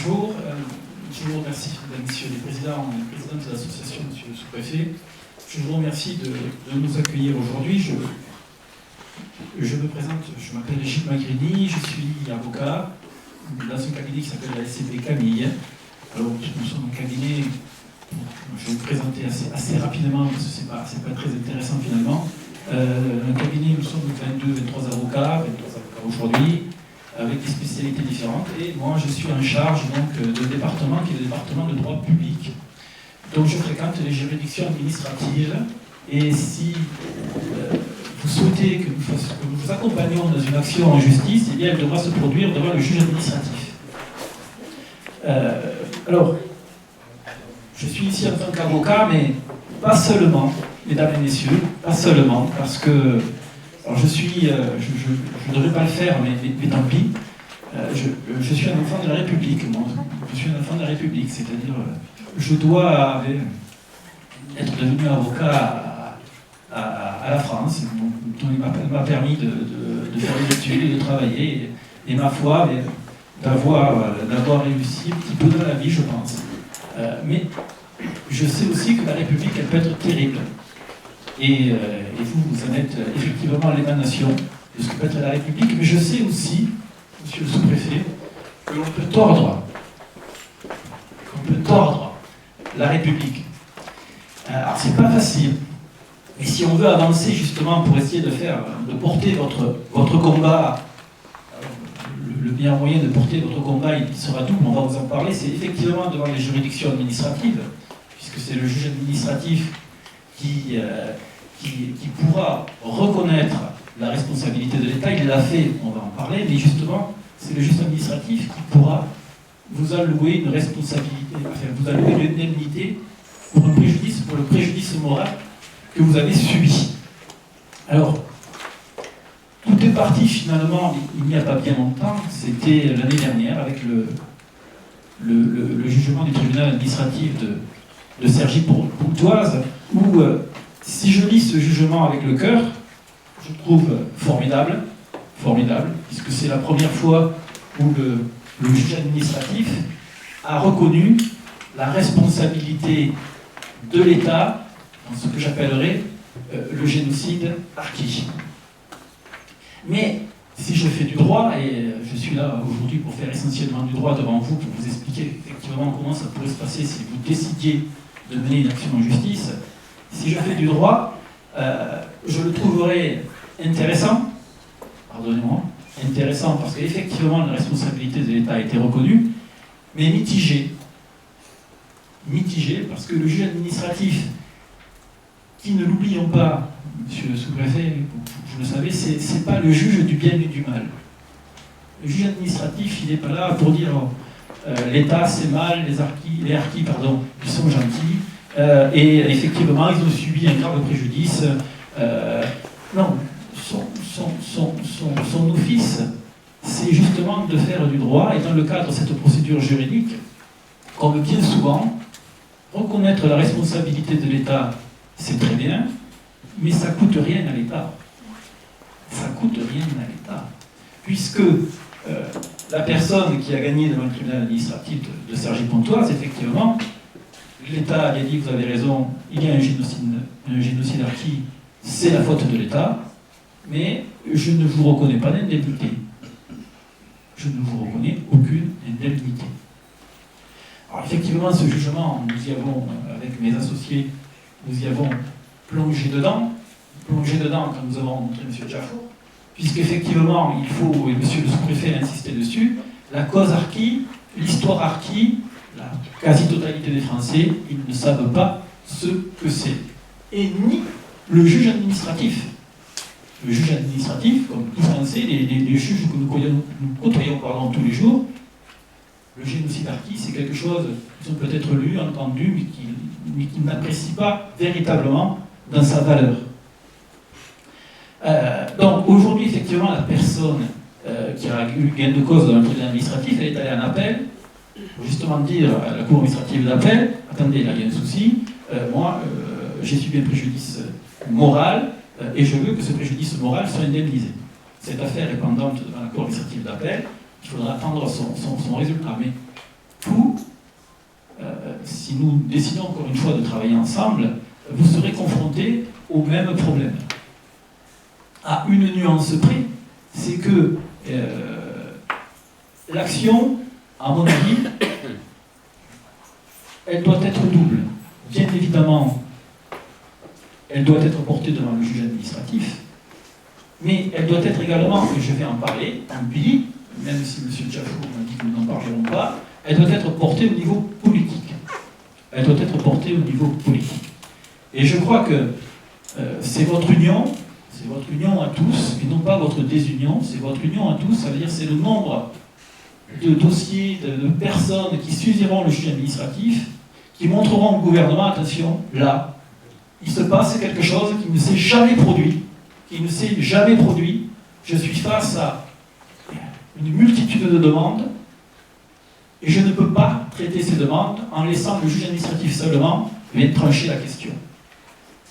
Bonjour, je vous remercie, messieurs les présidents et présidentes de l'association, monsieur le sous-préfet. Je vous remercie de nous accueillir aujourd'hui. Je me présente, je m'appelle Gilles Magrini, je suis avocat dans un cabinet qui s'appelle la SCP Camille. Alors, nous sommes un cabinet, je vais vous présenter assez rapidement, parce que c'est pas très intéressant finalement. Un cabinet, nous sommes 23 avocats aujourd'hui, avec des spécialités différentes. Et moi, je suis en charge donc, de département qui est le département de droit public. Donc, je fréquente les juridictions administratives. Et si vous souhaitez que nous vous accompagnions dans une action en justice, eh bien, elle devra se produire devant le juge administratif. Alors, je suis ici en tant qu'avocat, mais pas seulement, mesdames et messieurs, pas seulement, parce que alors je ne devrais pas le faire, mais tant pis. Je suis un enfant de la République, moi. Je suis un enfant de la République, c'est-à-dire je dois être devenu avocat à la France. Il m'a permis de faire des études et de travailler, et ma foi, d'avoir réussi un petit peu dans la vie, je pense. Mais je sais aussi que la République, elle peut être terrible. Et vous en êtes effectivement l'émanation de ce que peut être la République. Mais je sais aussi, monsieur le sous-préfet, que l'on peut tordre la République. Alors c'est pas facile. Et si on veut avancer justement pour essayer de porter votre combat, le meilleur moyen de porter votre combat, il sera double, on va vous en parler, c'est effectivement devant les juridictions administratives, puisque c'est le juge administratif qui pourra reconnaître la responsabilité de l'État. Il l'a fait, on va en parler, mais justement, c'est le juge administratif qui pourra vous allouer une responsabilité, enfin, vous allouer une indemnité pour le préjudice moral que vous avez subi. Alors, tout est parti finalement, il n'y a pas bien longtemps, c'était l'année dernière, avec le jugement du tribunal administratif de Cergy-Pontoise, où, si je lis ce jugement avec le cœur, je trouve formidable, puisque c'est la première fois où le juge administratif a reconnu la responsabilité de l'État dans ce que j'appellerais le génocide harki. Mais si je fais du droit, et je suis là aujourd'hui pour faire essentiellement du droit devant vous, pour vous expliquer effectivement comment ça pourrait se passer si vous décidiez de mener une action en justice, si je fais du droit, je le trouverai intéressant, pardonnez-moi, intéressant parce qu'effectivement la responsabilité de l'État a été reconnue, mais mitigé parce que le juge administratif, qui ne l'oublions pas, monsieur le sous-préfet, vous le savez, c'est pas le juge du bien et du mal. Le juge administratif, il n'est pas là pour dire l'État c'est mal, les harkis, ils sont gentils, et effectivement ils ont subi un grave préjudice. Non, son office, c'est justement de faire du droit, et dans le cadre de cette procédure juridique, comme bien souvent, reconnaître la responsabilité de l'État, c'est très bien, mais ça ne coûte rien à l'État. Ça ne coûte rien à l'État. Puisque la personne qui a gagné devant le tribunal administratif de Cergy-Pontoise, effectivement, l'État a dit, vous avez raison, il y a un génocide harki, c'est la faute de l'État, mais je ne vous reconnais pas d'indemnité. Je ne vous reconnais aucune indemnité. Alors effectivement, ce jugement, nous y avons, avec mes associés, nous y avons plongé dedans quand nous avons rencontré M. Jafour, puisqu'effectivement, il faut, et M. le sous-préfet a insisté dessus, la cause harki, l'histoire harki, la quasi-totalité des Français, ils ne savent pas ce que c'est. Et ni le juge administratif. Le juge administratif, comme tout Français, les juges que nous côtoyons tous les jours, le génocide harki, c'est quelque chose qu'ils ont peut-être lu, entendu, mais qu'ils n'apprécient pas véritablement dans sa valeur. Donc aujourd'hui, effectivement, la personne qui a eu gain de cause dans le tribunal administratif, elle est allée en appel, pour justement dire à la cour administrative d'appel, attendez, là il y a un souci, moi j'ai subi un préjudice moral, et je veux que ce préjudice moral soit indemnisé. Cette affaire est pendante devant la cour administrative d'appel, il faudra attendre son résultat. Mais si nous décidons encore une fois de travailler ensemble, vous serez confrontés au même problème. À une nuance près, c'est que l'action, à mon avis, elle doit être double. Bien évidemment, elle doit être portée devant le juge administratif, mais elle doit être également, et je vais en parler, tant pis, même si M. Jafour m'a dit que nous n'en parlerons pas, elle doit être portée au niveau politique. Elle doit être portée au niveau politique. Et je crois que c'est votre union à tous, et non pas votre désunion, c'est votre union à tous, ça veut dire c'est le nombre de dossiers, de personnes qui saisiront le juge administratif, qui montreront au gouvernement, attention, là, il se passe quelque chose qui ne s'est jamais produit, je suis face à une multitude de demandes, et je ne peux pas traiter ces demandes en laissant le juge administratif seulement trancher la question.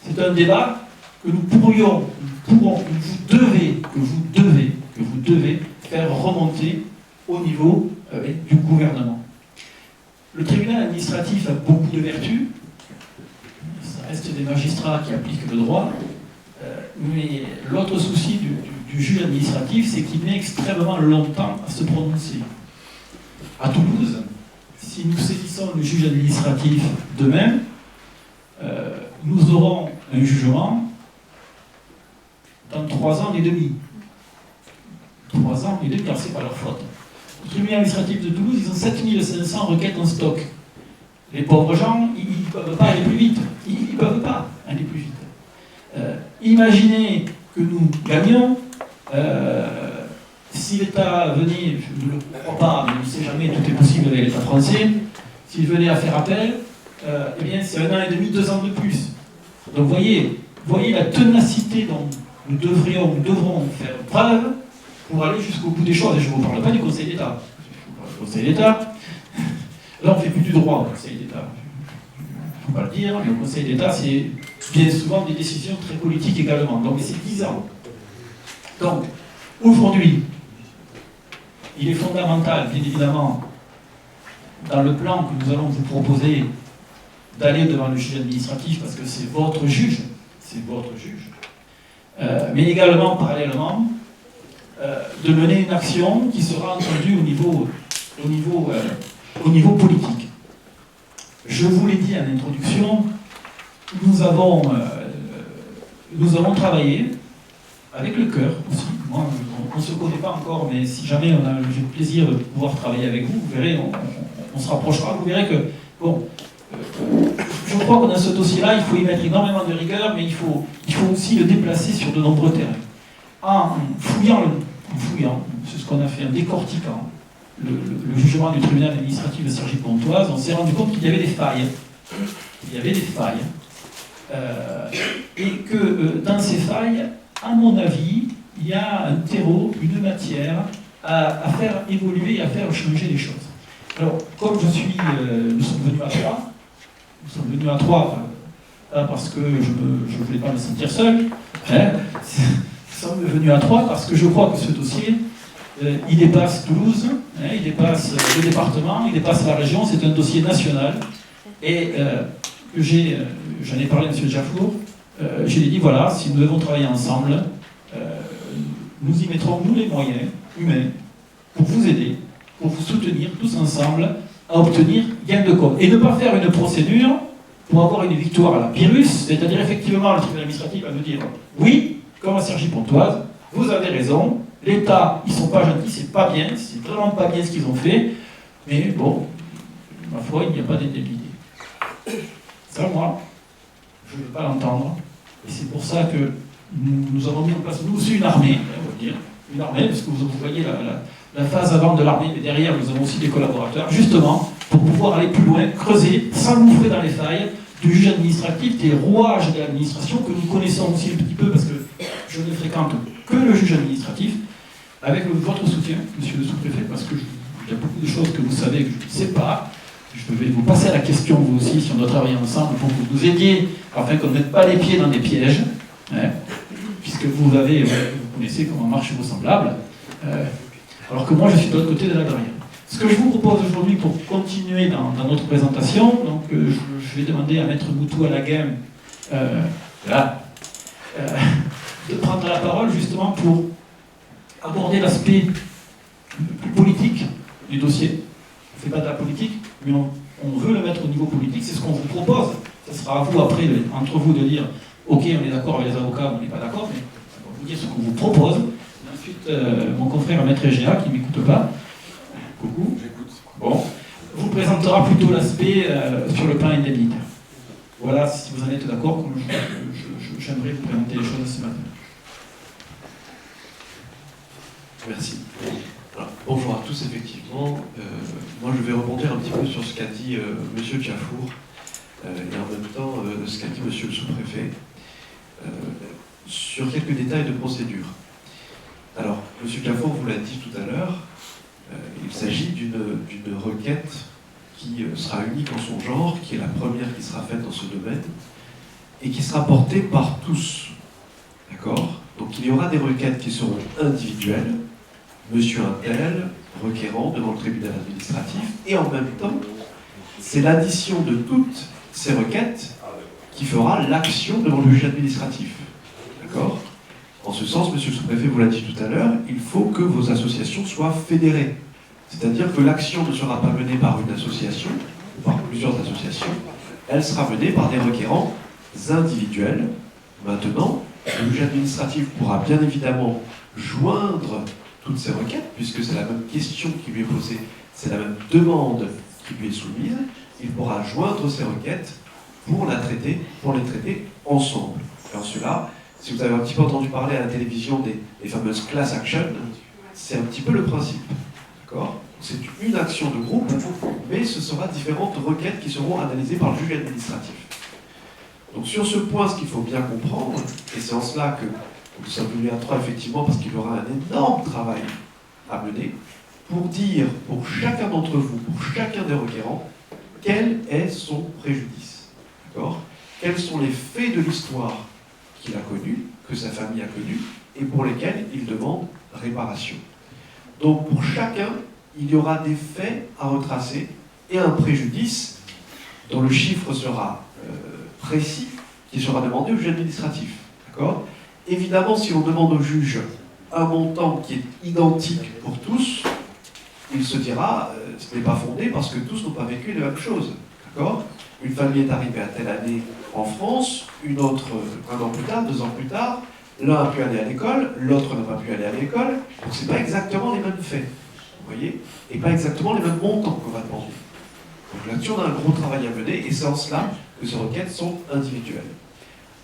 C'est un débat que vous devez faire remonter au niveau du gouvernement. Le tribunal administratif a beaucoup de vertus, ça reste des magistrats qui appliquent le droit, mais l'autre souci du juge administratif, c'est qu'il met extrêmement longtemps à se prononcer. À Toulouse, si nous saisissons le juge administratif demain, nous aurons un jugement dans 3 ans et demi. 3 ans et demi, car ce n'est pas leur faute. Le tribunal administratif de Toulouse, ils ont 7500 requêtes en stock. Les pauvres gens, ils ne peuvent pas aller plus vite. Ils ne peuvent pas aller plus vite. Imaginez que nous gagnions. Si l'État venait, je ne le crois pas, mais on ne sait jamais, tout est possible avec l'État français, s'il venait à faire appel, eh bien c'est 1 an et demi, 2 ans de plus. Donc voyez la ténacité dont nous devrons faire preuve pour aller jusqu'au bout des choses. Et je ne vous parle pas du Conseil d'État. Le Conseil d'État, là on ne fait plus du droit au Conseil d'État. Il ne faut pas le dire, mais le Conseil d'État, c'est bien souvent des décisions très politiques également. Donc c'est 10 ans. Donc, aujourd'hui, il est fondamental, bien évidemment, dans le plan que nous allons vous proposer, d'aller devant le juge administratif, parce que c'est votre juge, mais également, parallèlement, de mener une action qui sera entendue au niveau politique. Je vous l'ai dit en introduction, nous avons travaillé avec le cœur aussi. Moi, on ne se connaît pas encore, mais si jamais j'ai le plaisir de pouvoir travailler avec vous, vous verrez, on se rapprochera, vous verrez que, bon, je crois que dans ce dossier-là, il faut y mettre énormément de rigueur, mais il faut aussi le déplacer sur de nombreux terrains. En fouillant, c'est ce qu'on a fait, en décortiquant le jugement du tribunal administratif de Cergy-Pontoise, on s'est rendu compte qu'il y avait des failles. Et que dans ces failles, à mon avis, il y a un terreau, une matière à faire évoluer et à faire changer les choses. Alors, comme nous sommes venus à trois, pas parce que je ne voulais pas me sentir seul, nous sommes venus à 3 parce que je crois que ce dossier, il dépasse Toulouse, il dépasse le département, il dépasse la région, c'est un dossier national. Et j'en ai parlé à M. Jafour, je lui ai dit, voilà, si nous devons travailler ensemble, nous y mettrons, nous, les moyens humains pour vous aider, pour vous soutenir tous ensemble à obtenir gain de cause. Et ne pas faire une procédure pour avoir une victoire à la Pyrrhus, c'est-à-dire effectivement le tribunal administratif va nous dire oui, comme à Cergy-Pontoise, vous avez raison, l'État, ils sont pas gentils, c'est pas bien, c'est vraiment pas bien ce qu'ils ont fait, mais bon, ma foi, il n'y a pas d'indemnité. Ça, moi, je ne veux pas l'entendre, et c'est pour ça que nous avons mis en place, nous aussi, une armée, on va dire, une armée, parce que vous voyez la phase avant de l'armée, mais derrière, nous avons aussi des collaborateurs, justement, pour pouvoir aller plus loin, creuser, s'engouffrer dans les failles du juge administratif, des rouages de l'administration que nous connaissons aussi un petit peu, parce que je ne fréquente que le juge administratif, avec votre soutien, monsieur le sous-préfet, parce qu'il y a beaucoup de choses que vous savez que je ne sais pas. Je vais vous passer à la question, vous aussi, si on doit travailler ensemble, pour que vous nous aidiez, afin qu'on ne mette pas les pieds dans des pièges, puisque vous connaissez comment marchent vos semblables, alors que moi, je suis de l'autre côté de la barrière. Ce que je vous propose aujourd'hui pour continuer dans notre présentation, donc je vais demander à Maître Moutou à la game de prendre la parole justement pour aborder l'aspect plus politique du dossier. On ne fait pas de la politique, mais on veut le mettre au niveau politique, c'est ce qu'on vous propose. Ce sera à vous après, entre vous, de dire ok, on est d'accord avec les avocats, on n'est pas d'accord, mais on va vous dire ce qu'on vous propose. Et ensuite, mon confrère Maître Egea, qui ne m'écoute pas, coucou, j'écoute. Bon, vous présentera plutôt l'aspect sur le plan indemnitaire. Voilà, si vous en êtes d'accord, comme j'aimerais vous présenter les choses ce matin. Merci. Alors, bonjour à tous, effectivement. Moi, je vais rebondir un petit peu sur ce qu'a dit M. Tiafour et en même temps ce qu'a dit M. le sous-préfet sur quelques détails de procédure. Alors, M. Tiafour vous l'a dit tout à l'heure, il s'agit d'une requête qui sera unique en son genre, qui est la première qui sera faite dans ce domaine, et qui sera portée par tous. D'accord ? Donc il y aura des requêtes qui seront individuelles, monsieur un tel, requérant devant le tribunal administratif, et en même temps, c'est l'addition de toutes ces requêtes qui fera l'action devant le juge administratif. D'accord ? En ce sens, monsieur le sous-préfet vous l'a dit tout à l'heure, il faut que vos associations soient fédérées. C'est-à-dire que l'action ne sera pas menée par une association, ou par plusieurs associations, elle sera menée par des requérants individuels. Maintenant, le juge administratif pourra bien évidemment joindre toutes ces requêtes, puisque c'est la même question qui lui est posée, c'est la même demande qui lui est soumise, il pourra joindre ces requêtes pour les traiter ensemble. Et en cela, si vous avez un petit peu entendu parler à la télévision des fameuses class actions, c'est un petit peu le principe. D'accord ? C'est une action de groupe, mais ce sera différentes requêtes qui seront analysées par le juge administratif. Donc sur ce point, ce qu'il faut bien comprendre, et c'est en cela que nous sommes venus à trois, effectivement, parce qu'il y aura un énorme travail à mener, pour dire pour chacun d'entre vous, pour chacun des requérants, quel est son préjudice. D'accord ? Quels sont les faits de l'histoire qu'il a connus, que sa famille a connus, et pour lesquels il demande réparation. Donc pour chacun, il y aura des faits à retracer et un préjudice dont le chiffre sera précis, qui sera demandé au juge administratif. D'accord ? Évidemment, si on demande au juge un montant qui est identique pour tous, il se dira ce n'est pas fondé parce que tous n'ont pas vécu les mêmes choses. D'accord ? Une famille est arrivée à telle année en France, une autre un an plus tard, 2 ans plus tard, l'un a pu aller à l'école, l'autre n'a pas pu aller à l'école, donc ce n'est pas exactement les mêmes faits. Vous voyez ? Et pas exactement les mêmes montants qu'on va demander. Donc là-dessus, on a un gros travail à mener, et c'est en cela que ces requêtes sont individuelles.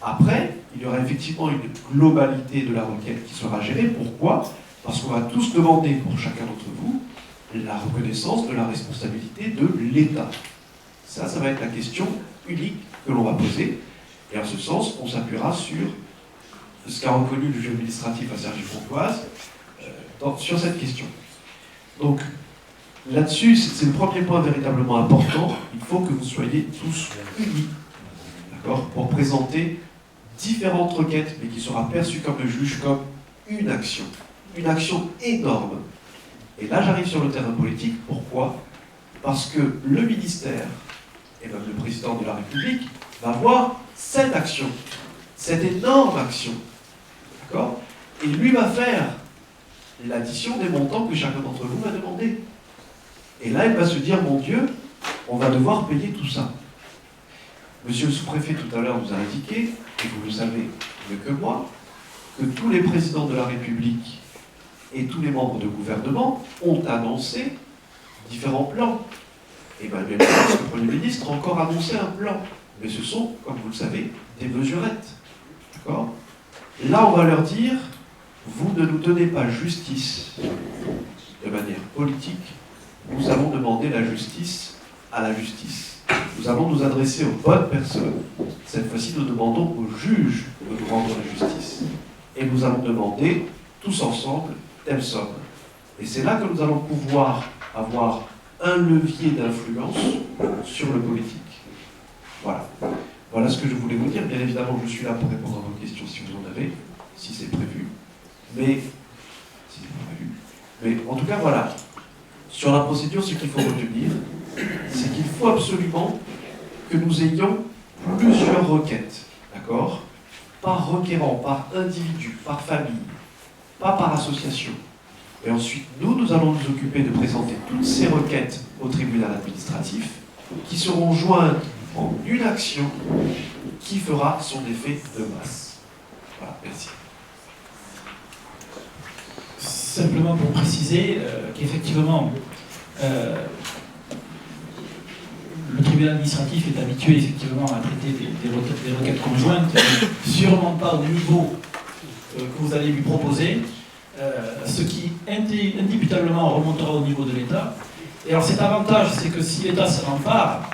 Après, il y aura effectivement une globalité de la requête qui sera gérée. Pourquoi ? Parce qu'on va tous demander pour chacun d'entre vous la reconnaissance de la responsabilité de l'État. Ça va être la question unique que l'on va poser. Et en ce sens, on s'appuiera sur ce qu'a reconnu le juge administratif à Cergy-Pontoise sur cette question. Donc, là-dessus, c'est le premier point véritablement important. Il faut que vous soyez tous unis, d'accord, pour présenter différentes requêtes, mais qui sera perçue comme le juge comme une action énorme. Et là, j'arrive sur le terrain politique. Pourquoi ? Parce que le ministère, et même le président de la République, va voir cette action, cette énorme action, d'accord ? Et lui va faire l'addition des montants que chacun d'entre vous va demander. Et là, il va se dire, mon Dieu, on va devoir payer tout ça. Monsieur le sous-préfet, tout à l'heure, nous a indiqué, et vous le savez mieux que moi, que tous les présidents de la République et tous les membres de gouvernement ont annoncé différents plans. Emmanuel Macron, le Premier ministre, a encore annoncé un plan. Mais ce sont, comme vous le savez, des mesurettes. D'accord ? Là, on va leur dire, vous ne nous donnez pas justice de manière politique, nous allons demander la justice à la justice. Nous allons nous adresser aux bonnes personnes. Cette fois-ci, nous demandons au juge de nous rendre la justice. Et nous allons demander, tous ensemble, telle somme. Et c'est là que nous allons pouvoir avoir un levier d'influence sur le politique. Voilà. Voilà ce que je voulais vous dire. Bien évidemment, je suis là pour répondre à vos questions si vous en avez, si c'est prévu. Mais, si c'est pas prévu. Mais en tout cas, voilà. Sur la procédure, ce qu'il faut retenir, c'est qu'il faut absolument que nous ayons plusieurs requêtes, d'accord? Par requérant, par individu, par famille, pas par association. Et ensuite, nous allons nous occuper de présenter toutes ces requêtes au tribunal administratif, qui seront jointes en une action qui fera son effet de masse. Voilà, merci. Simplement pour préciser qu'effectivement, le tribunal administratif est habitué effectivement à traiter des requêtes conjointes, mais sûrement pas au niveau que vous allez lui proposer, ce qui indubitablement remontera au niveau de l'État. Et alors cet avantage, c'est que si l'État s'en empare,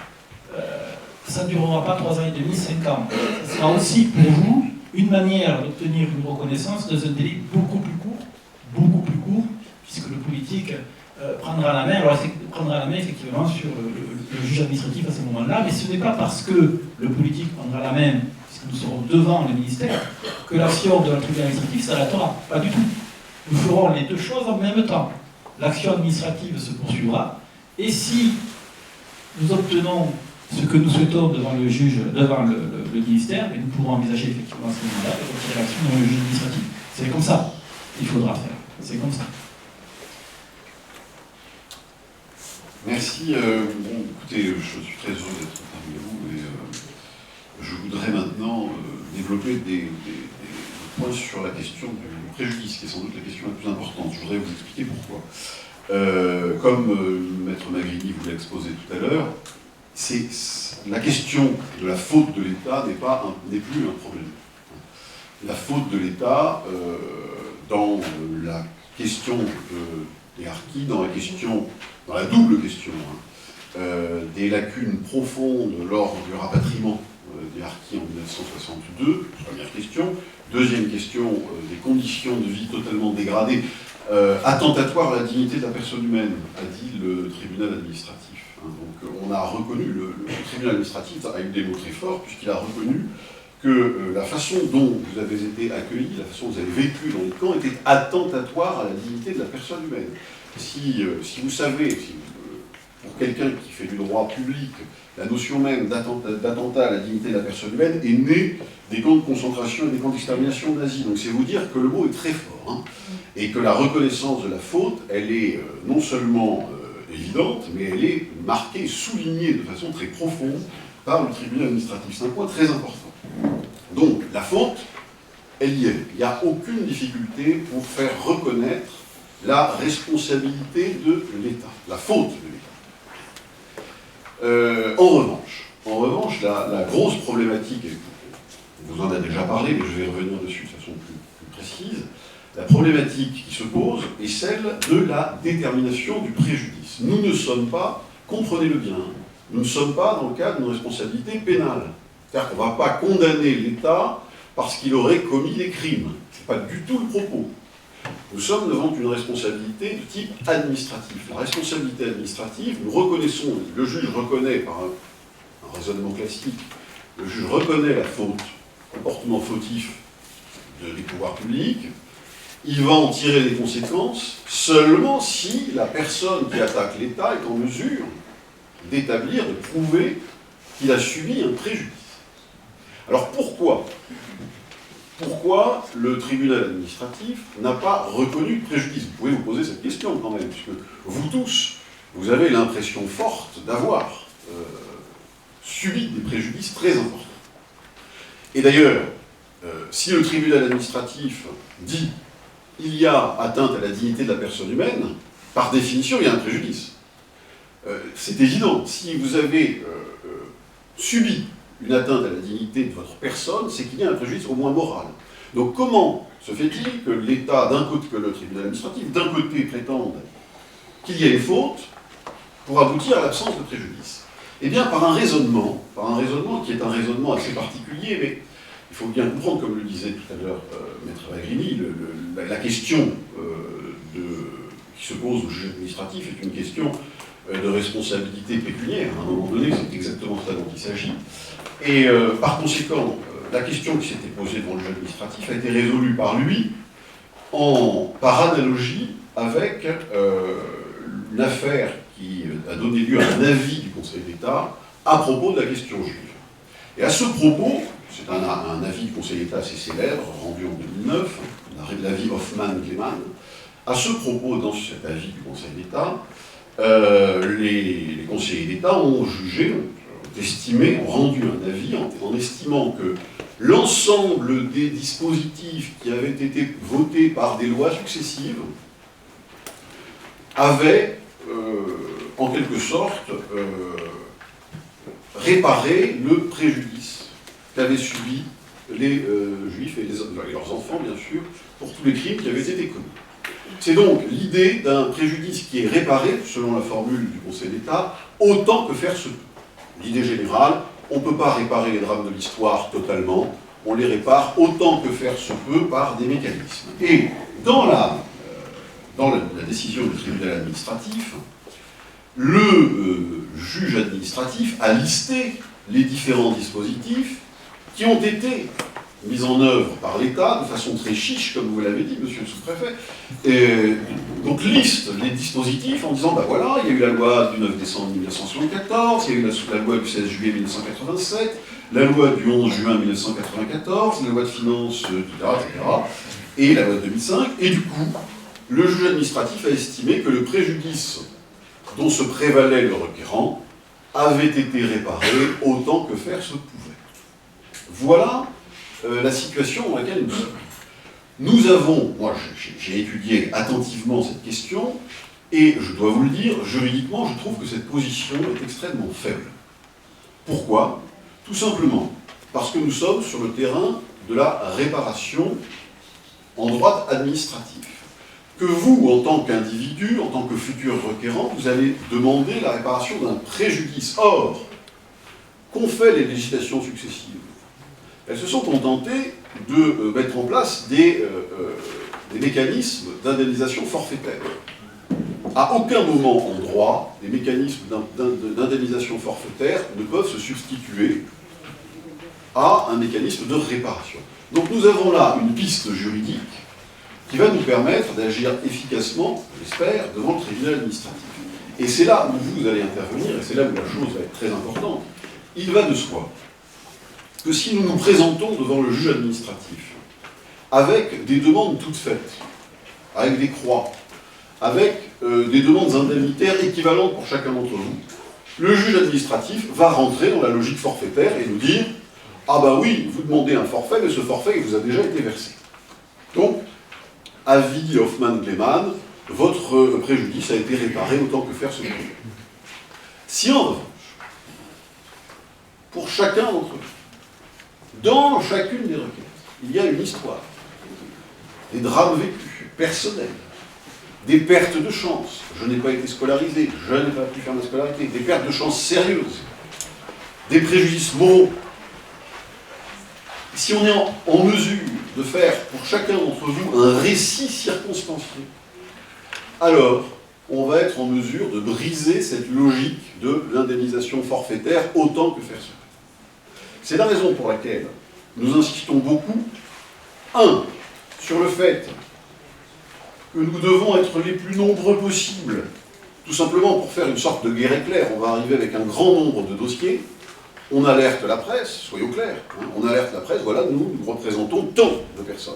ça ne durera pas 3 ans et demi, 5 ans. Ce sera aussi pour vous une manière d'obtenir une reconnaissance dans un délai beaucoup plus court, puisque le politique prendra la main effectivement sur le juge administratif à ce moment-là, mais ce n'est pas parce que le politique prendra la main, puisque nous serons devant le ministère, que l'action de la tribunal administratif s'arrêtera. Pas du tout. Nous ferons les deux choses en même temps. L'action administrative se poursuivra, et si nous obtenons ce que nous souhaitons devant le juge, devant le ministère, mais nous pourrons envisager effectivement à ce moment-là de retirer l'action devant le juge administratif. C'est comme ça qu'il faudra faire. C'est comme ça. Merci. Bon, écoutez, je suis très heureux d'être parmi vous et je voudrais maintenant développer des points sur la question du préjudice, qui est sans doute la question la plus importante. Je voudrais vous expliquer pourquoi. Comme Maître Magrini vous l'a exposé tout à l'heure, la question de la faute de l'État n'est plus un problème. La faute de l'État, dans la question des harkis, dans la double question des lacunes profondes lors du rapatriement des harkis en 1962, première question. Deuxième question, des conditions de vie totalement dégradées, attentatoires à la dignité de la personne humaine, a dit le tribunal administratif. Donc on a reconnu, le tribunal administratif a eu des mots très forts, puisqu'il a reconnu que la façon dont vous avez été accueillis, la façon dont vous avez vécu dans les camps était attentatoire à la dignité de la personne humaine. Si vous savez, pour quelqu'un qui fait du droit public, la notion même d'attentat à la dignité de la personne humaine est née des camps de concentration et des camps d'extermination nazis. Donc c'est vous dire que le mot est très fort, et que la reconnaissance de la faute, elle est non seulement évidente, mais elle est marquée, soulignée de façon très profonde par le tribunal administratif. C'est un point très important. Donc la faute, elle y est. Il n'y a aucune difficulté pour faire reconnaître la responsabilité de l'État, la faute de l'État. En revanche, la grosse problématique, et vous en avez déjà parlé, mais je vais revenir dessus de façon plus précise, la problématique qui se pose est celle de la détermination du préjudice. Nous ne sommes pas, comprenez-le bien, nous ne sommes pas dans le cadre d'une responsabilité pénale. C'est-à-dire qu'on ne va pas condamner l'État parce qu'il aurait commis des crimes. Ce n'est pas du tout le propos. Nous sommes devant une responsabilité de type administratif. La responsabilité administrative, nous reconnaissons, le juge reconnaît par un raisonnement classique, le juge reconnaît la faute, comportement fautif des pouvoirs publics, il va en tirer les conséquences seulement si la personne qui attaque l'État est en mesure d'établir, de prouver qu'il a subi un préjudice. Alors pourquoi le tribunal administratif n'a pas reconnu de préjudice? Vous pouvez vous poser cette question quand même, puisque vous tous, vous avez l'impression forte d'avoir subi des préjudices très importants. Et d'ailleurs, si le tribunal administratif dit il y a atteinte à la dignité de la personne humaine, par définition, il y a un préjudice. C'est évident. Si vous avez subi une atteinte à la dignité de votre personne, c'est qu'il y a un préjudice au moins moral. Donc comment se fait-il que l'État, d'un côté, que le tribunal administratif, d'un côté, prétende qu'il y a une faute pour aboutir à l'absence de préjudice? Eh bien, par un raisonnement qui est un raisonnement assez particulier, mais il faut bien comprendre, comme le disait tout à l'heure Maître Magrini, la question qui se pose au juge administratif est une question de responsabilité pécuniaire. À un moment donné, c'est exactement ça dont il s'agit. Et par conséquent, la question qui s'était posée devant le juge administratif a été résolue par lui par analogie avec une affaire qui a donné lieu à un avis du Conseil d'État à propos de la question juive. Et à ce propos, c'est un avis du Conseil d'État assez célèbre, rendu en 2009, l'avis Hoffman-Gleeman. À ce propos, dans cet avis du Conseil d'État, les conseillers d'État ont jugé, ont estimé, ont rendu un avis en estimant que l'ensemble des dispositifs qui avaient été votés par des lois successives avaient, en quelque sorte, réparé le préjudice qu'avaient subi les Juifs et leurs enfants, bien sûr, pour tous les crimes qui avaient été commis. C'est donc l'idée d'un préjudice qui est réparé, selon la formule du Conseil d'État, autant que faire se peut. L'idée générale, on ne peut pas réparer les drames de l'histoire totalement, on les répare autant que faire se peut par des mécanismes. Et dans la décision du tribunal administratif, le juge administratif a listé les différents dispositifs qui ont été mis en œuvre par l'État de façon très chiche, comme vous l'avez dit, monsieur le sous-préfet. Et donc liste les dispositifs en disant, ben voilà, il y a eu la loi du 9 décembre 1974, il y a eu la loi du 16 juillet 1987, la loi du 11 juin 1994, la loi de finances, etc., et la loi de 2005, et du coup, le juge administratif a estimé que le préjudice dont se prévalait le requérant avait été réparé autant que faire se pouvait. Voilà la situation dans laquelle nous sommes. Nous avons, moi j'ai étudié attentivement cette question, et je dois vous le dire, juridiquement, je trouve que cette position est extrêmement faible. Pourquoi ? Tout simplement parce que nous sommes sur le terrain de la réparation en droit administratif. Que vous, en tant qu'individu, en tant que futur requérant, vous allez demander la réparation d'un préjudice. Or, qu'ont fait les législations successives ? Elles se sont contentées de mettre en place des mécanismes d'indemnisation forfaitaire. À aucun moment en droit, les mécanismes d'indemnisation forfaitaire ne peuvent se substituer à un mécanisme de réparation. Donc nous avons là une piste juridique qui va nous permettre d'agir efficacement, j'espère, devant le tribunal administratif. Et c'est là où vous allez intervenir, et c'est là où la chose va être très importante. Il va de soi que si nous nous présentons devant le juge administratif avec des demandes toutes faites, avec des croix, avec des demandes indemnitaires équivalentes pour chacun d'entre vous, le juge administratif va rentrer dans la logique forfaitaire et nous dire « Ah bah oui, vous demandez un forfait, mais ce forfait il vous a déjà été versé. » Donc, avis Hoffman-Gleeman, votre préjudice a été réparé autant que faire se peut. Si en revanche, pour chacun d'entre vous, dans chacune des requêtes, il y a une histoire, des drames vécus, personnels, des pertes de chance, je n'ai pas été scolarisé, je n'ai pas pu faire ma scolarité, des pertes de chance sérieuses, des préjudices moraux. Si on est en mesure de faire pour chacun d'entre vous un récit circonstancié, alors on va être en mesure de briser cette logique de l'indemnisation forfaitaire autant que faire se peut. C'est la raison pour laquelle nous insistons beaucoup, sur le fait que nous devons être les plus nombreux possibles, tout simplement pour faire une sorte de guerre éclair. On va arriver avec un grand nombre de dossiers, on alerte la presse, soyons clairs, on alerte la presse, voilà, nous représentons tant de personnes.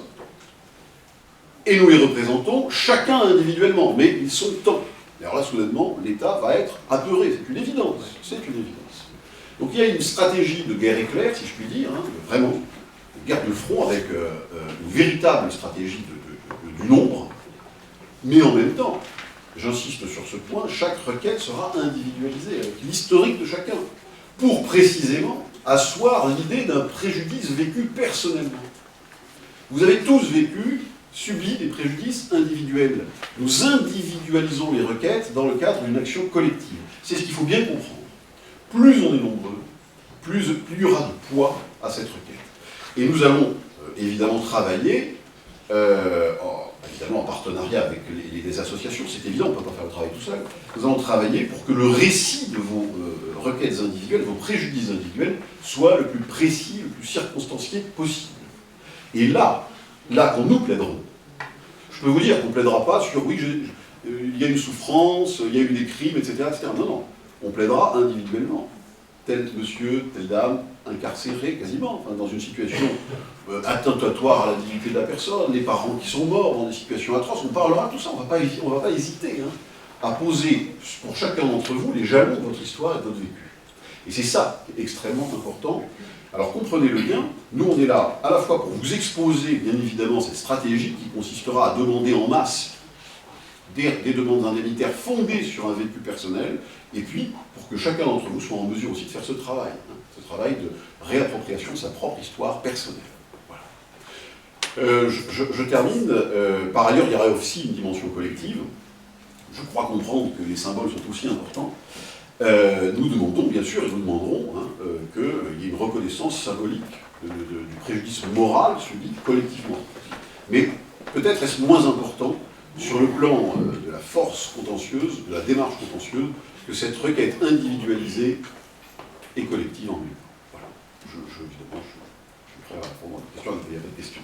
Et nous les représentons chacun individuellement, mais ils sont tant. Et alors là, soudainement, l'État va être apeuré, c'est une évidence, c'est une évidence. Donc il y a une stratégie de guerre éclair, si je puis dire, vraiment, une guerre de front avec une véritable stratégie du nombre, mais en même temps, j'insiste sur ce point, chaque requête sera individualisée avec l'historique de chacun, pour précisément asseoir l'idée d'un préjudice vécu personnellement. Vous avez tous subi des préjudices individuels. Nous individualisons les requêtes dans le cadre d'une action collective. C'est ce qu'il faut bien comprendre. Plus on est nombreux, plus il y aura de poids à cette requête. Et nous allons évidemment travailler, évidemment en partenariat avec les associations, c'est évident, on ne peut pas faire le travail tout seul. Nous allons travailler pour que le récit de vos requêtes individuelles, vos préjudices individuels, soit le plus précis, le plus circonstancié possible. Et là qu'on nous plaiderons. Je peux vous dire qu'on ne plaidera pas sur, oui, il y a une souffrance, il y a eu des crimes, etc. Non, non, on plaidera individuellement. Tel monsieur, telle dame, incarcéré quasiment, enfin, dans une situation attentatoire à la dignité de la personne, les parents qui sont morts dans des situations atroces, on parlera de tout ça, on ne va pas hésiter à poser pour chacun d'entre vous les jalons de votre histoire et de votre vécu. Et c'est ça qui est extrêmement important. Alors comprenez le bien, nous on est là à la fois pour vous exposer bien évidemment cette stratégie qui consistera à demander en masse des demandes indemnitaires fondées sur un vécu personnel, et puis pour que chacun d'entre vous soit en mesure aussi de faire ce travail de réappropriation de sa propre histoire personnelle. Voilà. Je termine. Par ailleurs, il y aurait aussi une dimension collective. Je crois comprendre que les symboles sont aussi importants. Nous demandons, bien sûr, et nous demanderons qu'il y ait une reconnaissance symbolique du préjudice moral subi collectivement. Mais peut-être est-ce moins important sur le plan de la force contentieuse, de la démarche contentieuse, que cette requête individualisée et collective en lui. Voilà. Évidemment, je suis prêt à répondre à la question, il n'y a pas de question.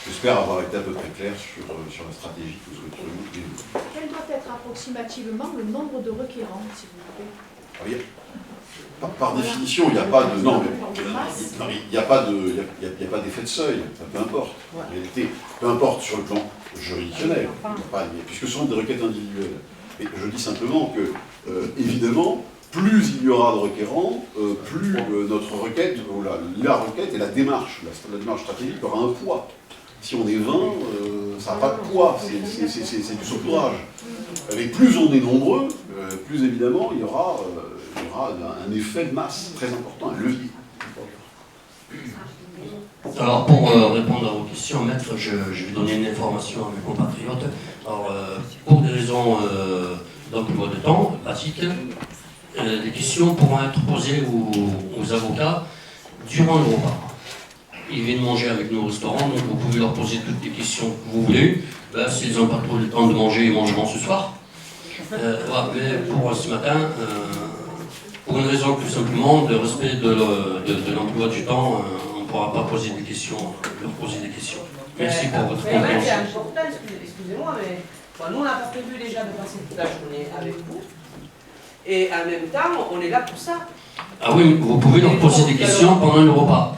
J'espère avoir été à peu près clair sur la stratégie que vous souhaiteriez développer. Quel doit être approximativement le nombre de requérants, s'il vous plaît? Par définition, il n'y a pas de... Non, mais il n'y a pas d'effet de seuil, peu importe. En réalité, peu importe sur le plan juridictionnel, puisque ce sont des requêtes individuelles. Et je dis simplement que, évidemment, plus il y aura de requérants, plus notre requête, la requête et la démarche stratégique aura un poids. Si on est 20, ça n'a pas de poids, c'est du saupoudrage. Et plus on est nombreux, plus évidemment il y aura un effet de masse très important, un levier. Alors pour répondre à vos questions, maître, je vais donner une information à mes compatriotes. Alors pour des raisons d'emploi de temps, pratiques, les questions pourront être posées aux avocats durant le repas. Ils viennent manger avec nous au restaurant, donc vous pouvez leur poser toutes les questions que vous voulez. Là, s'ils n'ont pas trop le temps de manger, ils mangeront ce soir. Voilà, mais pour ce matin, pour une raison tout simplement de respect de l'emploi du temps, on ne pourra pas poser des questions, leur poser des questions. Merci pour votre compréhension. C'est important, excusez-moi, mais nous on n'a pas prévu déjà de passer toute la journée avec vous. Et en même temps, on est là pour ça. Ah oui, mais vous pouvez leur poser des questions pendant le repas.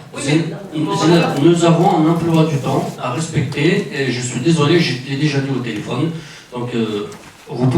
Nous avons un emploi du temps à respecter, et je suis désolé, je l'ai déjà dit au téléphone. Donc, vous pouvez